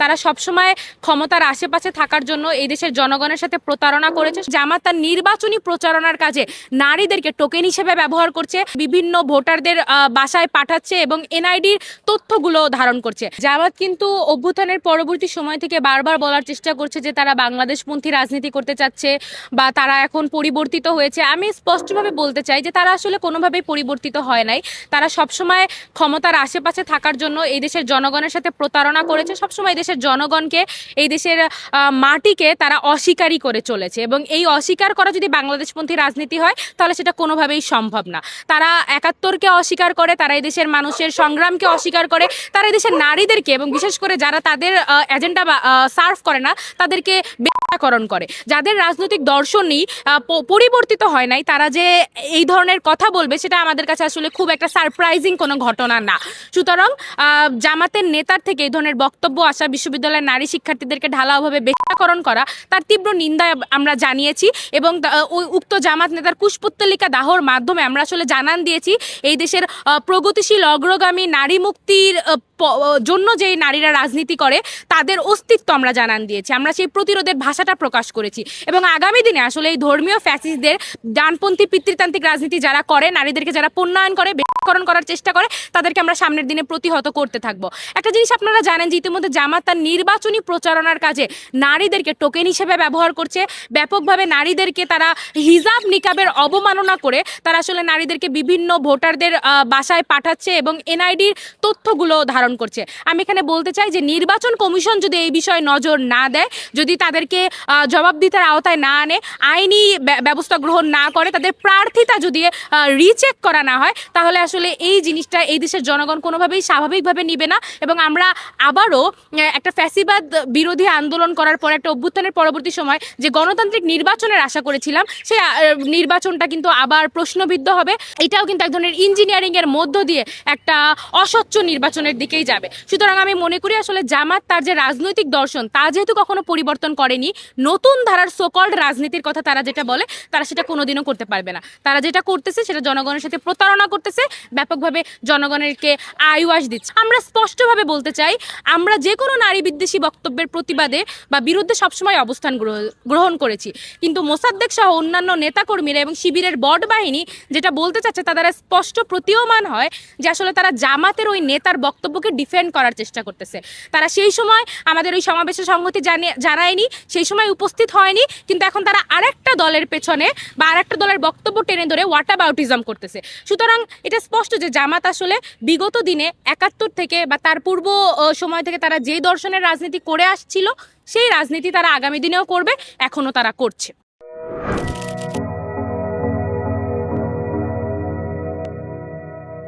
তারা সবসময় ক্ষমতার আশেপাশে থাকার জন্য এই দেশের জনগণের সাথে প্রতারণা করেছে। জামাত তার নির্বাচনী প্রচারণার কাজে নারীদেরকে টোকেন হিসেবে ব্যবহার করছে, বিভিন্ন ভোটারদের বাসায় পাঠাচ্ছে এবং এনআইডির তথ্যগুলো ধারণ করছে। জামাত কিন্তু অভ্যুত্থানের পরবর্তী সময় থেকে বারবার বলার চেষ্টা করছে যে তারা বাংলাদেশপন্থী রাজনীতি করতে চাচ্ছে বা তারা এখন পরিবর্তিত হয়েছে। আমি স্পষ্টভাবে বলতে চাই যে তারা আসলে কোনোভাবেই পরিবর্তিত হয় নাই। তারা সবসময় ক্ষমতার আশেপাশে থাকার জন্য এই দেশের জনগণের সাথে প্রতারণা করেছে, সবসময় এই দেশের জনগণকে, এই দেশের মাটিকে তারা অস্বীকারই করে চলেছে। এবং এই অস্বীকার করা যদি বাংলাদেশপন্থী রাজনীতি হয় তাহলে সেটা কোনোভাবেই সম্ভব না। তারা একাত্তরকে অস্বীকার করে, তারা এই দেশের মানুষের সংগ্রামকে অস্বীকার করে, তারা এই দেশের নারীদেরকে এবং বিশেষ করে যারা তাদের এজেন্ডা সার্ভ করে না তাদেরকে করণ করে। যাদের রাজনৈতিক দর্শনই পরিবর্তিত হয় নাই, তারা যে এই ধরনের কথা বলবে সেটা আমাদের কাছে আসলে খুব একটা সারপ্রাইজিং কোনো ঘটনা না। সুতরাং জামাতের নেতার থেকে এই ধরনের বক্তব্য আসা, বিশ্ববিদ্যালয়ের নারী শিক্ষার্থীদেরকে ঢালাওভাবে বেশ্যাকরণ করা, তার তীব্র নিন্দা আমরা জানিয়েছি এবং উক্ত জামাত নেতার কুশপুত্তলিকা দাহর মাধ্যমে আমরা আসলে জানান দিয়েছি এই দেশের প্রগতিশীল অগ্রগামী নারী মুক্তির জন্য যে নারীরা রাজনীতি করে তাদের অস্তিত্ব আমরা জানান দিয়েছি। আমরা সেই প্রতিরোধের ভাষাটা প্রকাশ করেছি এবং আগামী দিনে আসলে এই ধর্মীয় ফ্যাসিস্টদের, ডানপন্থী পিতৃতান্ত্রিক রাজনীতি যারা করে, নারীদেরকে যারা পণ্যায়ন করে, বেশকরণ করার চেষ্টা করে, তাদেরকে আমরা সামনের দিনে প্রতিহত করতে থাকবো। একটা জিনিস আপনারা জানেন যে ইতিমধ্যে জামাত তার নির্বাচনী প্রচারণার কাজে নারীদেরকে টোকেন হিসেবে ব্যবহার করছে। ব্যাপকভাবে নারীদেরকে তারা হিজাব নিকাবের অবমাননা করে তারা আসলে নারীদেরকে বিভিন্ন ভোটারদের বাসায় পাঠাচ্ছে এবং এনআইডির তথ্যগুলো ধারণ করছে। আমি এখানে বলতে চাই যে নির্বাচন কমিশন যদি এই বিষয়ে নজর না দেয়, যদি তাদেরকে জবাবদিহিতার আওতায় না আনে, আইনি ব্যবস্থা গ্রহণ না করে, তাদের প্রার্থিতা যদি রিচেক করা না হয়, তাহলে আসলে এই জিনিসটা এই দেশের জনগণ কোনোভাবেই স্বাভাবিকভাবে নিবে না। এবং আমরা আবারও একটা ফ্যাসিবাদ বিরোধী আন্দোলন করার পর, একটা অভ্যুত্থানের পরবর্তী সময় যে গণতান্ত্রিক নির্বাচনের আশা করেছিলাম, সেই নির্বাচনটা কিন্তু আবার প্রশ্নবিদ্ধ হবে। এটাও কিন্তু এক ধরনের ইঞ্জিনিয়ারিং এর মধ্য দিয়ে একটা অস্বচ্ছ নির্বাচনের দিকেই যাবে। সুতরাং আমি মনে করি আসলে জামাত তার যে রাজনৈতিক দর্শন তা যেহেতু কখনো পরিবর্তন করেনি, নতুন ধারার সোকল্ড রাজনীতির কথা তারা যেটা বলে তারা সেটা কোনোদিনও করতে পারবে না। তারা যেটা করতেছে সেটা জনগণের সাথে প্রতারণা করতেছে, ব্যাপকভাবে জনগণেরকে আইওয়াশ দিচ্ছে। আমরা স্পষ্টভাবে বলতে চাই, আমরা যে কোনো নারী বিদ্বেষী বক্তব্যের প্রতিবাদে বা বিরুদ্ধে সবসময় অবস্থান গ্রহণ করেছি, কিন্তু মোসাদ্দেক সহ অন্যান্য নেতাকর্মীরা এবং শিবিরের বট বাহিনী যেটা বলতে চাচ্ছে তা দ্বারা স্পষ্ট প্রতীয়মান হয় যে আসলে তারা জামাতের ওই নেতার বক্তব্যকে ডিফেন্ড করার চেষ্টা করতেছে। তারা সেই সময় আমাদের ওই সমাবেশে সংহতি জানায়নি, সেই সময় উপস্থিত হয়নি, কিন্তু এখন তারা আরেকটা দলের পেছনে বা আরেকটা দলের বক্তব্য টেনে ধরে হোয়াটঅ্যাবাউটিজম করতেছে। সুতরাং এটা স্পষ্ট যে জামাত আসলে বিগত দিনে ৭১ থেকে বা তার পূর্ব সময় থেকে তারা যেই দর্শনের রাজনীতি করে আসছিল সেই রাজনীতি তারা আগামী দিনেও করবে, এখনও তারা করছে।